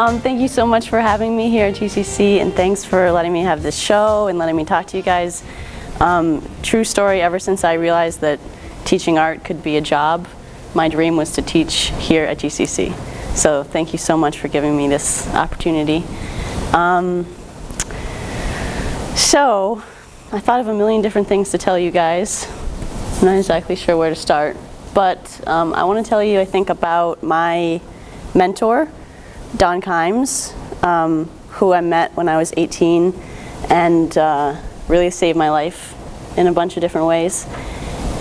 Thank you so much for having me here at GCC, and thanks for letting me have this show and letting me talk to you guys. True story, ever since I realized that teaching art could be a job, my dream was to teach here at GCC. So thank you so much for giving me this opportunity. So I thought of a million different things to tell you guys. I'm not exactly sure where to start, but I want to tell you, I think, about my mentor, Don Kimes, who I met when I was 18 and really saved my life in a bunch of different ways.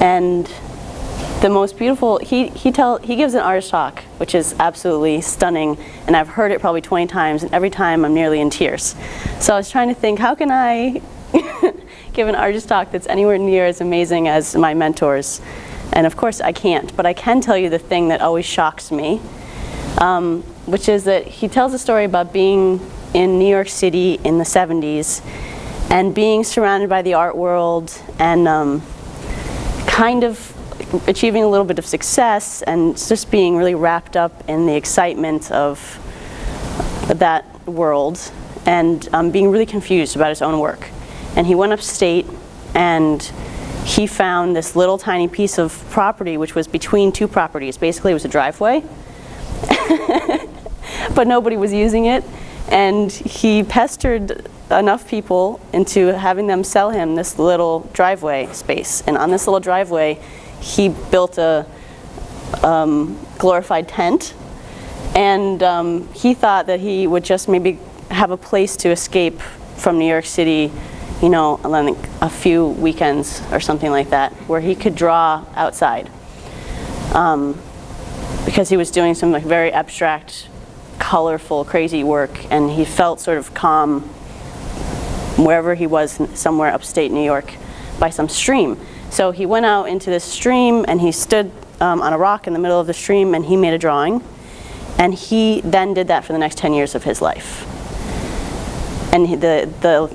And the most beautiful, he gives an artist talk, which is absolutely stunning, and I've heard it probably 20 times, and every time I'm nearly in tears. So I was trying to think, how can I give an artist talk that's anywhere near as amazing as my mentors? And of course I can't, but I can tell you the thing that always shocks me, which is that he tells a story about being in New York City in the 70s and being surrounded by the art world and kind of achieving a little bit of success and just being really wrapped up in the excitement of that world and being really confused about his own work. And he went upstate and he found this little tiny piece of property which was between two properties. Basically it was a driveway, but nobody was using it, and he pestered enough people into having them sell him this little driveway space. And on this little driveway he built a glorified tent, and he thought that he would just maybe have a place to escape from New York City, you know, like a few weekends or something like that, where he could draw outside, because he was doing some like very abstract, colorful, crazy work, and he felt sort of calm wherever he was, somewhere upstate New York by some stream. So he went out into this stream and he stood on a rock in the middle of the stream and he made a drawing, and he then did that for the next 10 years of his life. And the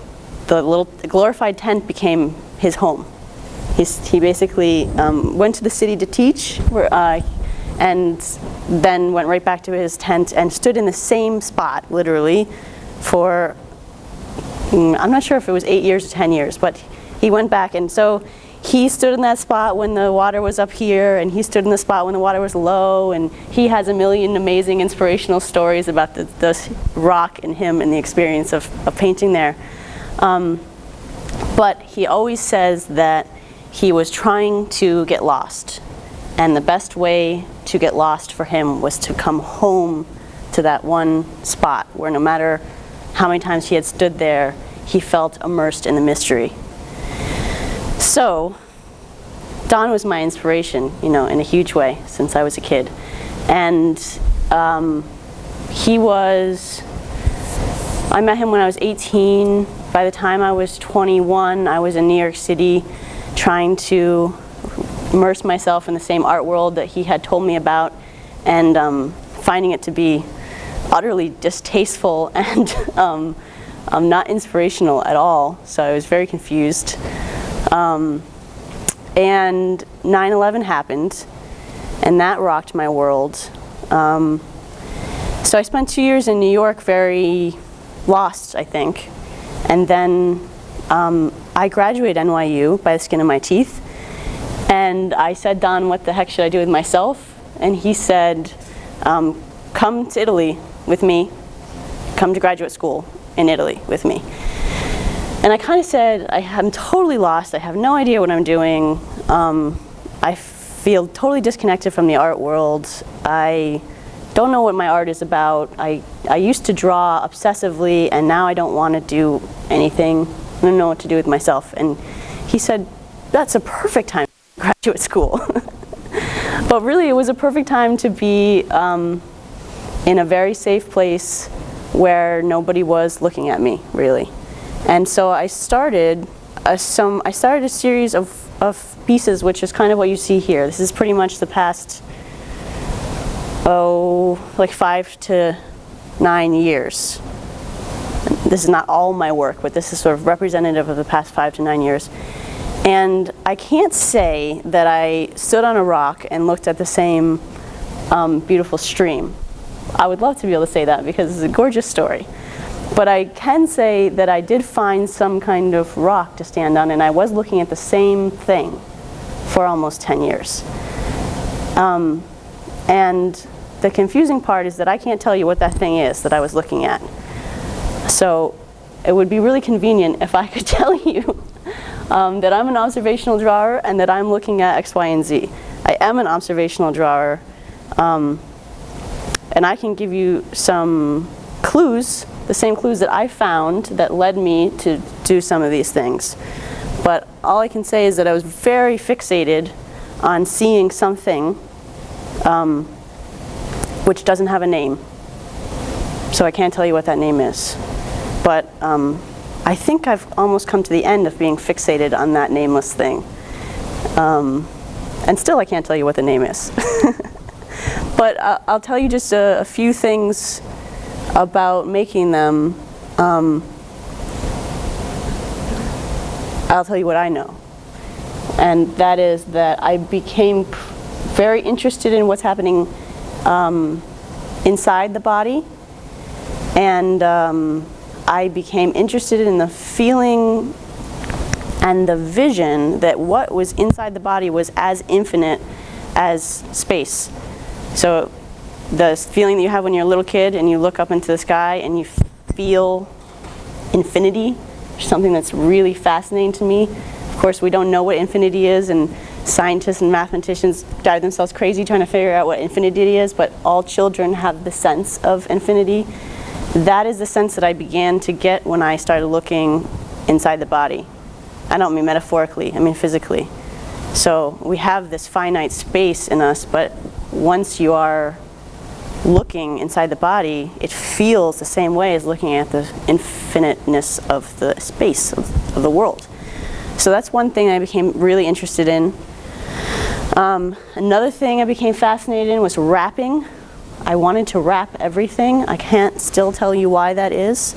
little glorified tent became his home. He basically went to the city to teach, and then went right back to his tent and stood in the same spot, literally, for, I'm not sure if it was 8 years or 10 years, but he went back. And so he stood in that spot when the water was up here, and he stood in the spot when the water was low, and he has a million amazing inspirational stories about the rock and him and the experience of painting there. But he always says that he was trying to get lost, and the best way to get lost for him was to come home to that one spot where no matter how many times he had stood there, he felt immersed in the mystery. So Don was my inspiration, you know, in a huge way since I was a kid. And I met him when I was 18. By the time I was 21, I was in New York City trying to immerse myself in the same art world that he had told me about, and finding it to be utterly distasteful and not inspirational at all. So I was very confused. And 9/11 happened, and that rocked my world. So I spent 2 years in New York very lost, I think. And then I graduated NYU by the skin of my teeth. And I said, Don, what the heck should I do with myself? And he said, come to Italy with me. Come to graduate school in Italy with me. And I kind of said, I'm totally lost. I have no idea what I'm doing. I feel totally disconnected from the art world. I don't know what my art is about. I used to draw obsessively, and now I don't want to do anything. I don't know what to do with myself. And he said, that's a perfect time for graduate school. But really, it was a perfect time to be in a very safe place where nobody was looking at me, really. And so I started a series of pieces, which is kind of what you see here. This is pretty much the past, like 5 to 9 years. This is not all my work, but this is sort of representative of the past 5 to 9 years. And I can't say that I stood on a rock and looked at the same beautiful stream, I would love to be able to say that because it's a gorgeous story. But I can say that I did find some kind of rock to stand on, and I was looking at the same thing for almost 10 years. And the confusing part is that I can't tell you what that thing is that I was looking at. So it would be really convenient if I could tell you that I'm an observational drawer and that I'm looking at X, Y, and Z. I am an observational drawer, and I can give you some clues, the same clues that I found that led me to do some of these things. But all I can say is that I was very fixated on seeing something which doesn't have a name. So I can't tell you what that name is. But I think I've almost come to the end of being fixated on that nameless thing. And still I can't tell you what the name is. But I'll tell you just a few things about making them. I'll tell you what I know. And that is that I became very interested in what's happening inside the body. And I became interested in the feeling and the vision that what was inside the body was as infinite as space. So the feeling that you have when you're a little kid and you look up into the sky and you feel infinity, something that's really fascinating to me. Of course, we don't know what infinity is, and scientists and mathematicians drive themselves crazy trying to figure out what infinity is, but all children have the sense of infinity. That is the sense that I began to get when I started looking inside the body. I don't mean metaphorically, I mean physically. So we have this finite space in us, but once you are looking inside the body, it feels the same way as looking at the infiniteness of the space of the world. So that's one thing I became really interested in. Another thing I became fascinated in was wrapping. I wanted to wrap everything. I can't still tell you why that is.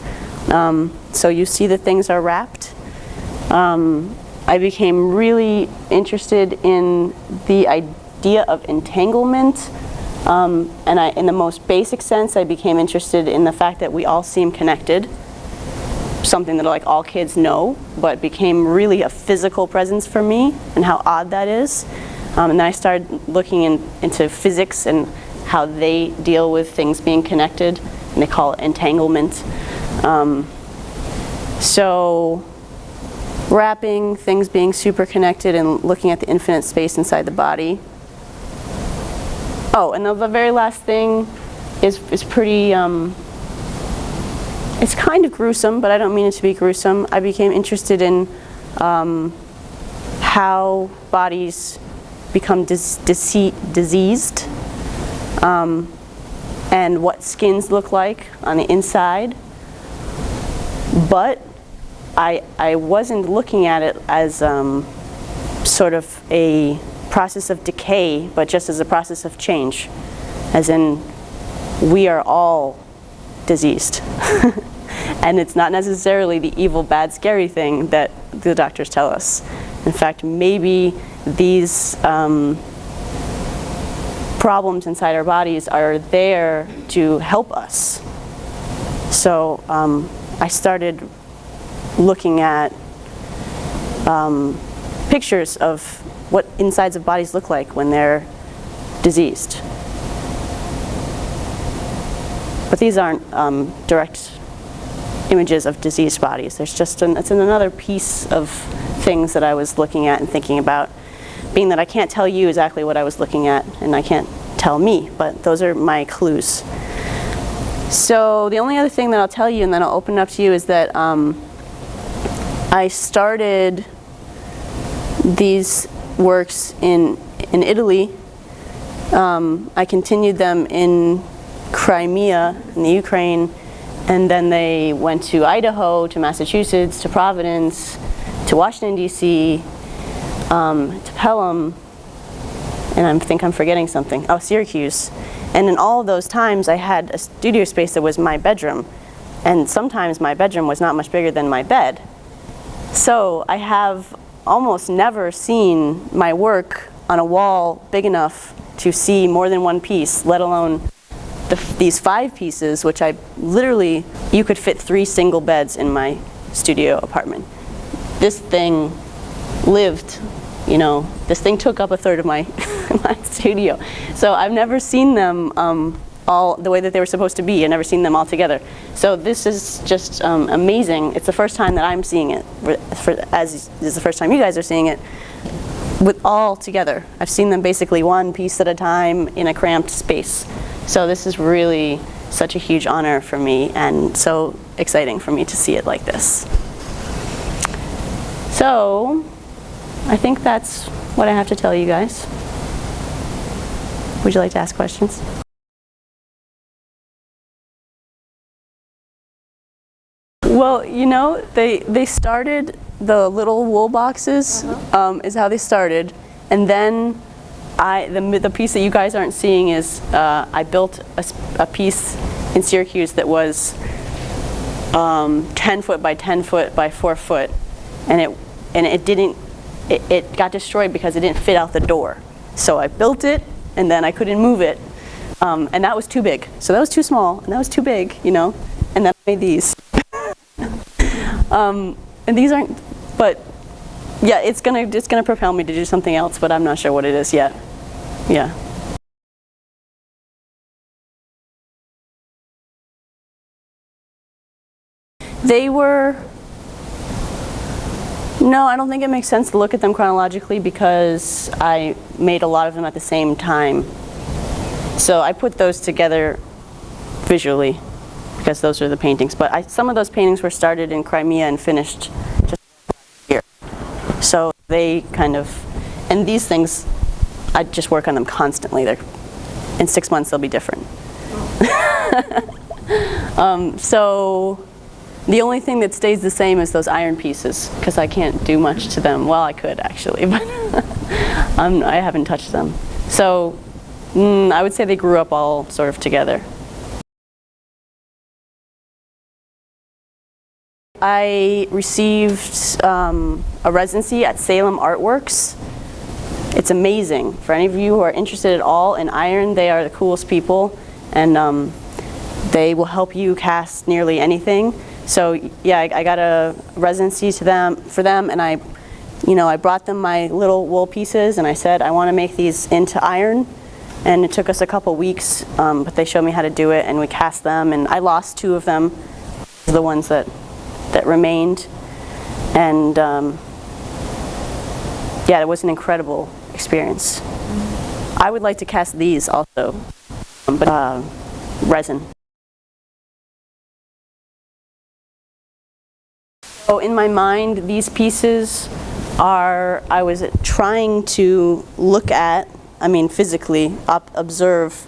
So you see that things are wrapped. I became really interested in the idea of entanglement. And in the most basic sense, I became interested in the fact that we all seem connected. Something that like all kids know, but became really a physical presence for me, and how odd that is. And then I started looking into physics and how they deal with things being connected, and they call it entanglement. So wrapping, things being super connected, and looking at the infinite space inside the body. Oh, and the very last thing is pretty, it's kind of gruesome, but I don't mean it to be gruesome. I became interested in how bodies become diseased, and what skins look like on the inside. But I wasn't looking at it as sort of a process of decay, but just as a process of change. As in, we are all diseased. And it's not necessarily the evil, bad, scary thing that the doctors tell us. In fact, maybe these problems inside our bodies are there to help us. So I started looking at pictures of what insides of bodies look like when they're diseased. But these aren't direct images of diseased bodies. There's just it's another piece of things that I was looking at and thinking about, being that I can't tell you exactly what I was looking at, and I can't tell me, but those are my clues. So the only other thing that I'll tell you, and then I'll open it up to you, is that I started these works in Italy. I continued them in Crimea, in the Ukraine, and then they went to Idaho, to Massachusetts, to Providence, to Washington, D.C., to Pelham, and I think I'm forgetting something. Oh, Syracuse. And in all of those times, I had a studio space that was my bedroom, and sometimes my bedroom was not much bigger than my bed. So I have almost never seen my work on a wall big enough to see more than one piece, let alone these 5 pieces, which I literally, you could fit 3 single beds in my studio apartment. This thing lived, you know, this thing took up a third of my, my studio. So I've never seen them all the way that they were supposed to be. I've never seen them all together. So this is just amazing. It's the first time that I'm seeing it, as this is the first time you guys are seeing it, with all together. I've seen them basically one piece at a time in a cramped space. So this is really such a huge honor for me, and so exciting for me to see it like this. So I think that's what I have to tell you guys. Would you like to ask questions? Well, you know, they started, the little wool boxes is how they started, and then the piece that you guys aren't seeing is I built a piece in Syracuse that was 10 foot by 10 foot by 4 foot, and it got destroyed because it didn't fit out the door. So I built it, and then I couldn't move it, and that was too big. So that was too small, and that was too big, you know, and then I made these. And these aren't, but yeah, it's gonna propel me to do something else, but I'm not sure what it is yet. Yeah. They were, no, I don't think it makes sense to look at them chronologically because I made a lot of them at the same time. So I put those together visually because those are the paintings. But some of those paintings were started in Crimea and finished just here. So they kind of, and these things, I just work on them constantly. In 6 months they'll be different. So the only thing that stays the same is those iron pieces, because I can't do much to them. Well, I could actually, but I haven't touched them. So I would say they grew up all sort of together. I received a residency at Salem Artworks. It's amazing. For any of you who are interested at all in iron, they are the coolest people, and they will help you cast nearly anything. So yeah, I got a residency for them, and I brought them my little wool pieces, and I said I want to make these into iron, and it took us a couple weeks, but they showed me how to do it, and we cast them, and I lost 2 of them, the ones that remained, and yeah, it was an incredible experience. I would like to cast these also, but resin. So in my mind, these pieces are, I was trying to look at, I mean physically, observe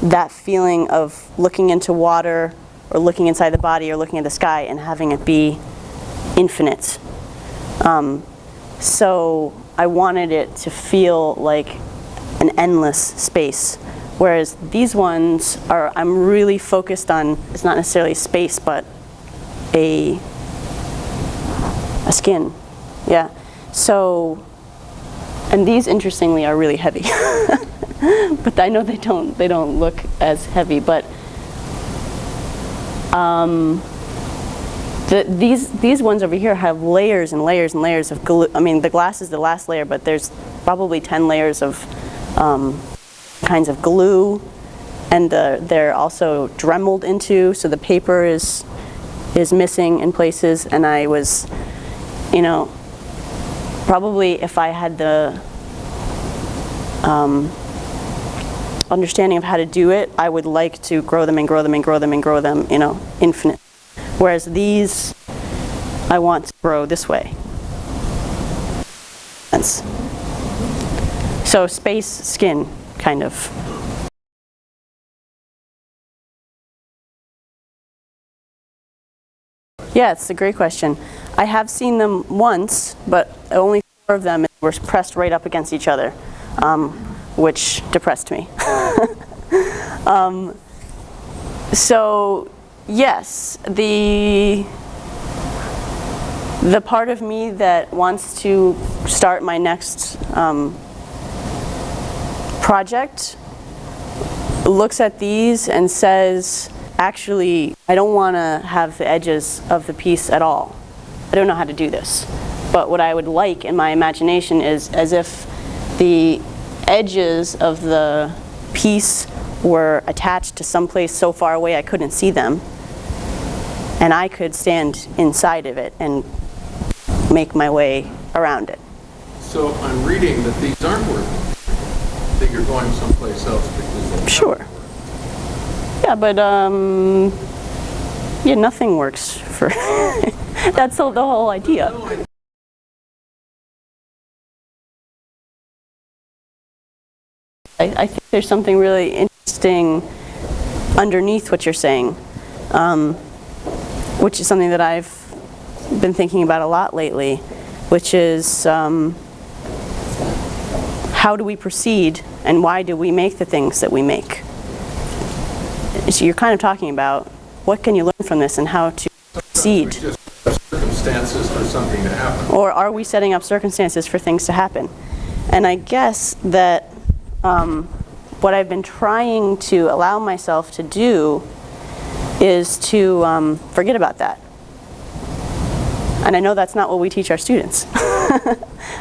that feeling of looking into water, or looking inside the body, or looking at the sky, and having it be infinite. So I wanted it to feel like an endless space, whereas these ones are, I'm really focused on, it's not necessarily space, but a skin, yeah. So, and these interestingly are really heavy, but I know they don't look as heavy, but these ones over here have layers and layers and layers of glue. I mean, the glass is the last layer, but there's probably 10 layers of kinds of glue, and they're also dremeled into, so the paper is missing in places. And I was, you know, probably if I had the understanding of how to do it, I would like to grow them and grow them and grow them and grow them, you know, infinite. Whereas these, I want to grow this way. So space, skin, kind of. Yeah, it's a great question. I have seen them once, but only 4 of them were pressed right up against each other, which depressed me. So yes, the part of me that wants to start my next project looks at these and says, actually, I don't want to have the edges of the piece at all. I don't know how to do this. But what I would like in my imagination is as if the edges of the piece were attached to someplace so far away I couldn't see them, and I could stand inside of it and make my way around it. So I'm reading that these aren't working, that you're going someplace else because they Sure. Yeah, but yeah, nothing works for that's the whole idea. I think there's something really interesting underneath what you're saying, which is something that I've been thinking about a lot lately, which is how do we proceed and why do we make the things that we make? So you're kind of talking about what can you learn from this and how to proceed. Just circumstances for something to happen. Or are we setting up circumstances for things to happen? And I guess that what I've been trying to allow myself to do is to forget about that. And I know that's not what we teach our students,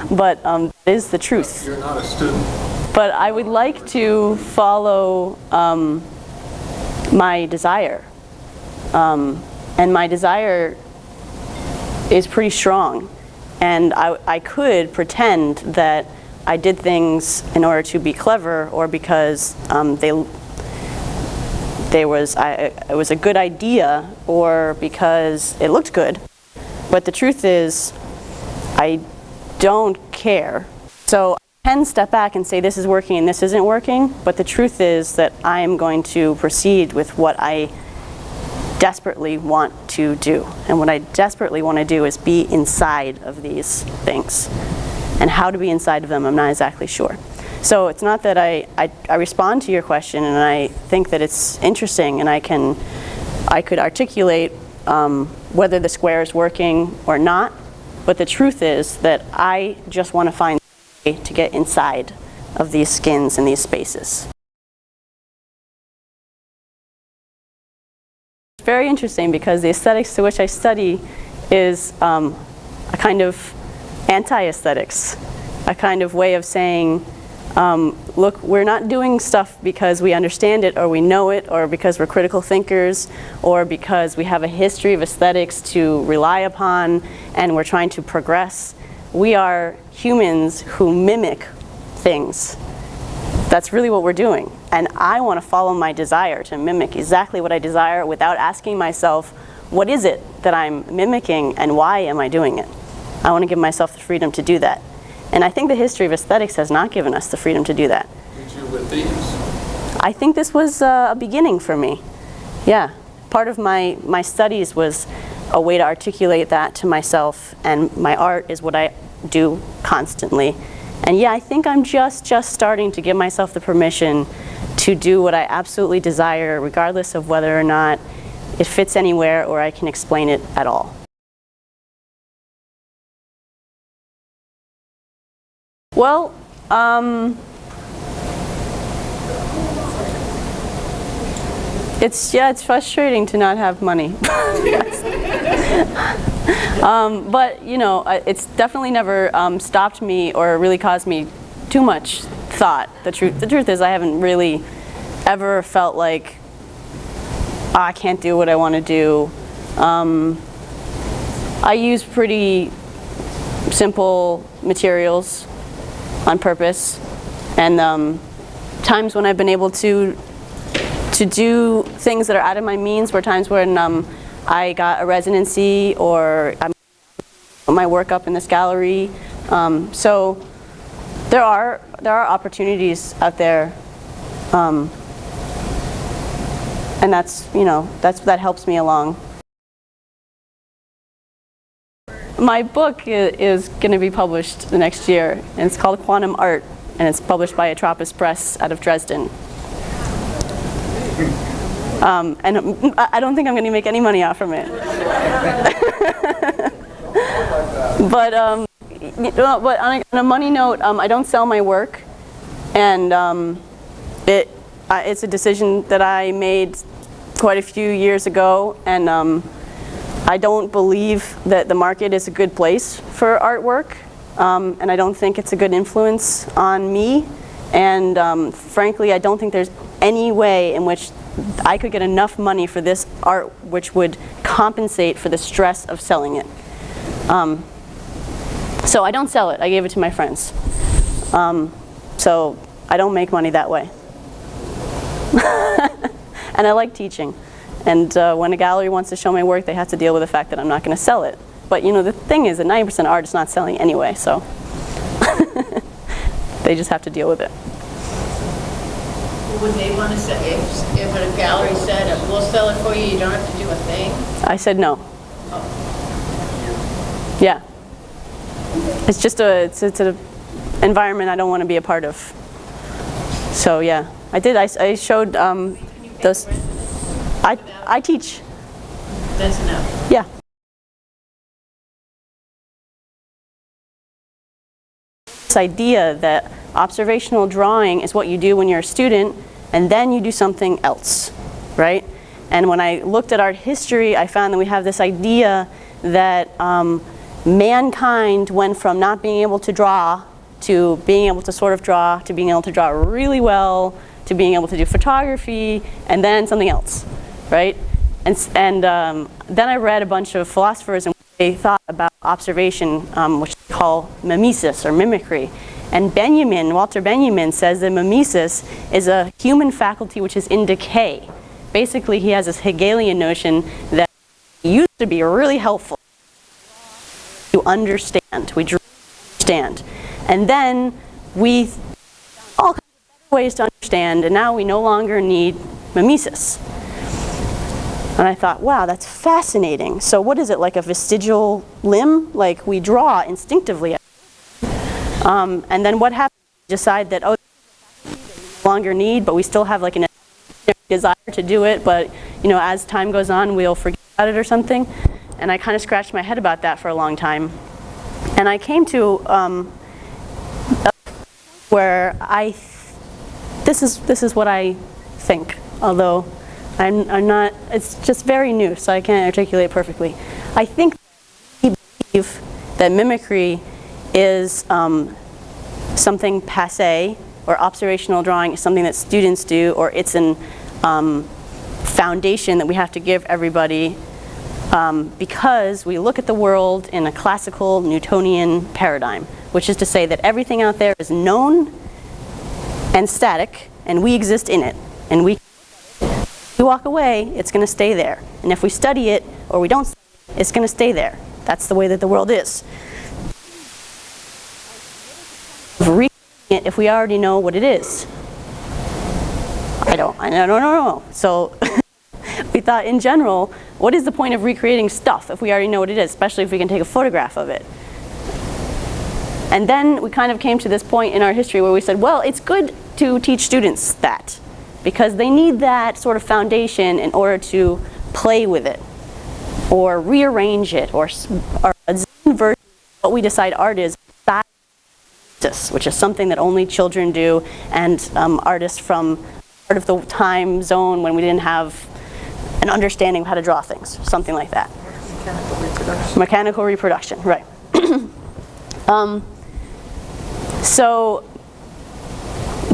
but it is the truth. You're not a student. But I would like to follow my desire. And my desire is pretty strong. And I could pretend that I did things in order to be clever or because it was a good idea or because it looked good. But the truth is, I don't care. So I can step back and say this is working and this isn't working, but the truth is that I am going to proceed with what I desperately want to do. And what I desperately want to do is be inside of these things. And how to be inside of them, I'm not exactly sure. So it's not that I respond to your question and I think that it's interesting and I could articulate whether the square is working or not, but the truth is that I just want to find a way to get inside of these skins and these spaces. It's very interesting because the aesthetics to which I study is a kind of anti-aesthetics, a kind of way of saying, look, we're not doing stuff because we understand it or we know it or because we're critical thinkers or because we have a history of aesthetics to rely upon and we're trying to progress. We are humans who mimic things. That's really what we're doing. And I want to follow my desire to mimic exactly what I desire without asking myself, what is it that I'm mimicking and why am I doing it? I want to give myself the freedom to do that. And I think the history of aesthetics has not given us the freedom to do that. Did you with these? I think this was a beginning for me. Yeah. Part of my studies was a way to articulate that to myself, and my art is what I do constantly. And yeah, I think I'm just starting to give myself the permission to do what I absolutely desire, regardless of whether or not it fits anywhere or I can explain it at all. Well, it's frustrating to not have money. But you know, it's definitely never stopped me or really caused me too much thought. The truth is, I haven't really ever felt like I can't do what I want to do. I use pretty simple materials on purpose, and times when I've been able to do things that are out of my means were times when I got a residency or I put my work up in this gallery. So there are opportunities out there, and that helps me along. My book is going to be published the next year, and it's called Quantum Art, and it's published by Atropos Press out of Dresden. And I don't think I'm going to make any money off from it. But on a money note, I don't sell my work, and it's a decision that I made quite a few years ago, and I don't believe that the market is a good place for artwork, and I don't think it's a good influence on me, and frankly, I don't think there's any way in which I could get enough money for this art which would compensate for the stress of selling it. So I don't sell it. I gave it to my friends. So I don't make money that way. And I like teaching. And when a gallery wants to show my work, they have to deal with the fact that I'm not going to sell it. But you know, the thing is that 90% art is not selling anyway, so they just have to deal with it. Would they want to say, if a gallery said, we'll sell it for you, you don't have to do a thing? I said no. Oh. Yeah. It's just it's an environment I don't want to be a part of. So yeah, I did. I showed those. I teach. That's enough. Yeah. This idea that observational drawing is what you do when you're a student, and then you do something else, right? And when I looked at art history, I found that we have this idea that mankind went from not being able to draw to being able to sort of draw, to being able to draw really well, to being able to do photography, and then something else, right? And then I read a bunch of philosophers and they thought about observation, which they call mimesis or mimicry. And Walter Benjamin says that mimesis is a human faculty which is in decay. Basically, he has this Hegelian notion that it used to be really helpful to understand. We understand. And then we found all kinds of better ways to understand, and now we no longer need mimesis. And I thought, wow, that's fascinating. So what is it, like a vestigial limb? Like we draw instinctively. And then what happens? We decide that, oh, this is a faculty that we no longer need, but we still have like an desire to do it, but you know, as time goes on, we'll forget about it or something. And I kind of scratched my head about that for a long time. And I came to where this is what I think, although I'm not, it's just very new, so I can't articulate perfectly. I think we believe that mimicry is something passé, or observational drawing is something that students do, or it's an foundation that we have to give everybody because we look at the world in a classical Newtonian paradigm, which is to say that everything out there is known and static, and we exist in it. And if we walk away, it's going to stay there. And if we study it, or we don't study it, it's going to stay there. That's the way that the world is. Recreating it if we already know what it is. I don't know. So we thought in general, what is the point of recreating stuff if we already know what it is, especially if we can take a photograph of it? And then we kind of came to this point in our history where we said, well, it's good to teach students that, because they need that sort of foundation in order to play with it, or rearrange it, or a Zen version of what we decide art is, which is something that only children do, and artists from part of the time zone when we didn't have an understanding of how to draw things, something like that. Mechanical reproduction. Mechanical reproduction, right.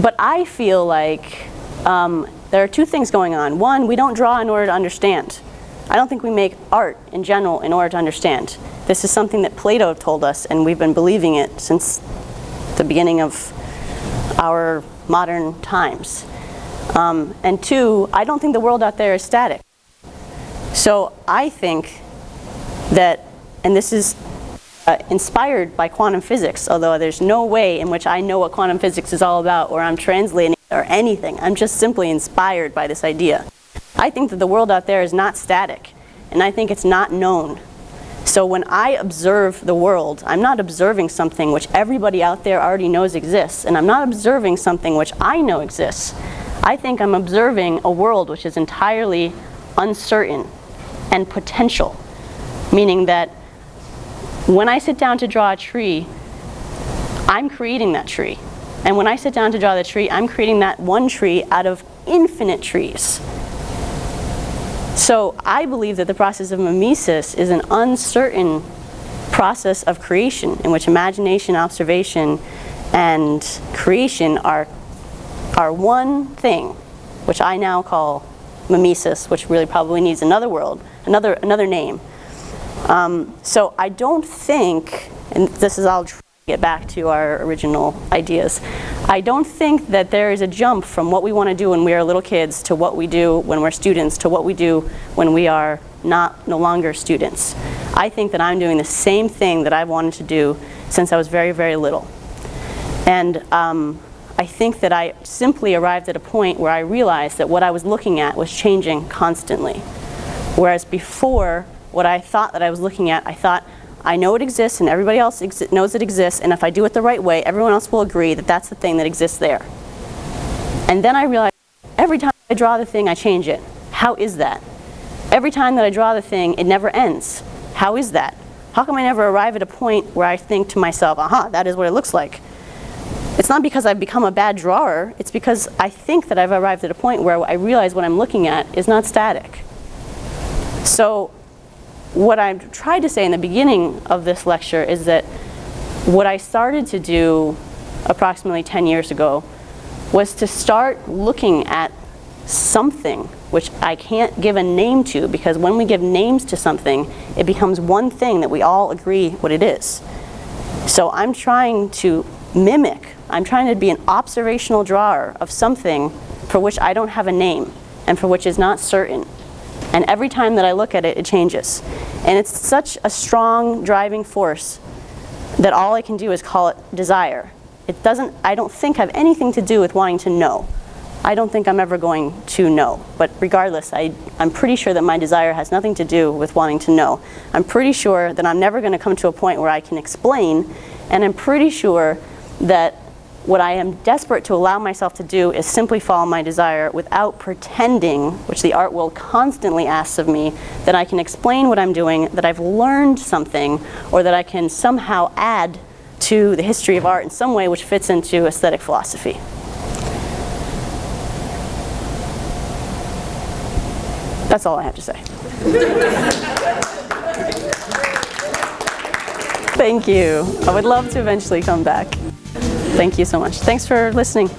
But I feel like there are two things going on. One, we don't draw in order to understand. I don't think we make art in general in order to understand. This is something that Plato told us, and we've been believing it since the beginning of our modern times. And two, I don't think the world out there is static. So I think that, and this is inspired by quantum physics, although there's no way in which I know what quantum physics is all about, or I'm translating it, or anything. I'm just simply inspired by this idea. I think that the world out there is not static, and I think it's not known. So when I observe the world, I'm not observing something which everybody out there already knows exists, and I'm not observing something which I know exists. I think I'm observing a world which is entirely uncertain and potential, meaning that when I sit down to draw a tree, I'm creating that tree. And when I sit down to draw the tree, I'm creating that one tree out of infinite trees. So I believe that the process of mimesis is an uncertain process of creation in which imagination, observation, and creation are one thing, which I now call mimesis, which really probably needs another name. So I don't think, and this is, I'll try to get back to our original ideas, I don't think that there is a jump from what we want to do when we are little kids to what we do when we're students to what we do when we are no longer students. I think that I'm doing the same thing that I've wanted to do since I was very, very little. And I think that I simply arrived at a point where I realized that what I was looking at was changing constantly. Whereas before, what I thought that I was looking at, I thought, I know it exists and everybody else knows it exists, and if I do it the right way, everyone else will agree that that's the thing that exists there. And then I realized every time I draw the thing, I change it. How is that? Every time that I draw the thing, it never ends. How is that? How come I never arrive at a point where I think to myself, aha, that is what it looks like? It's not because I've become a bad drawer, it's because I think that I've arrived at a point where I realize what I'm looking at is not static. So what I tried to say in the beginning of this lecture is that what I started to do approximately 10 years ago was to start looking at something which I can't give a name to, because when we give names to something, it becomes one thing that we all agree what it is. So I'm trying to mimic, I'm trying to be an observational drawer of something for which I don't have a name and for which is not certain. And every time that I look at it, it changes. And it's such a strong driving force that all I can do is call it desire. I don't think have anything to do with wanting to know. I don't think I'm ever going to know. But regardless, I'm pretty sure that my desire has nothing to do with wanting to know. I'm pretty sure that I'm never going to come to a point where I can explain, and I'm pretty sure that what I am desperate to allow myself to do is simply follow my desire without pretending, which the art world constantly asks of me, that I can explain what I'm doing, that I've learned something, or that I can somehow add to the history of art in some way which fits into aesthetic philosophy. That's all I have to say. Thank you. I would love to eventually come back. Thank you so much. Thanks for listening.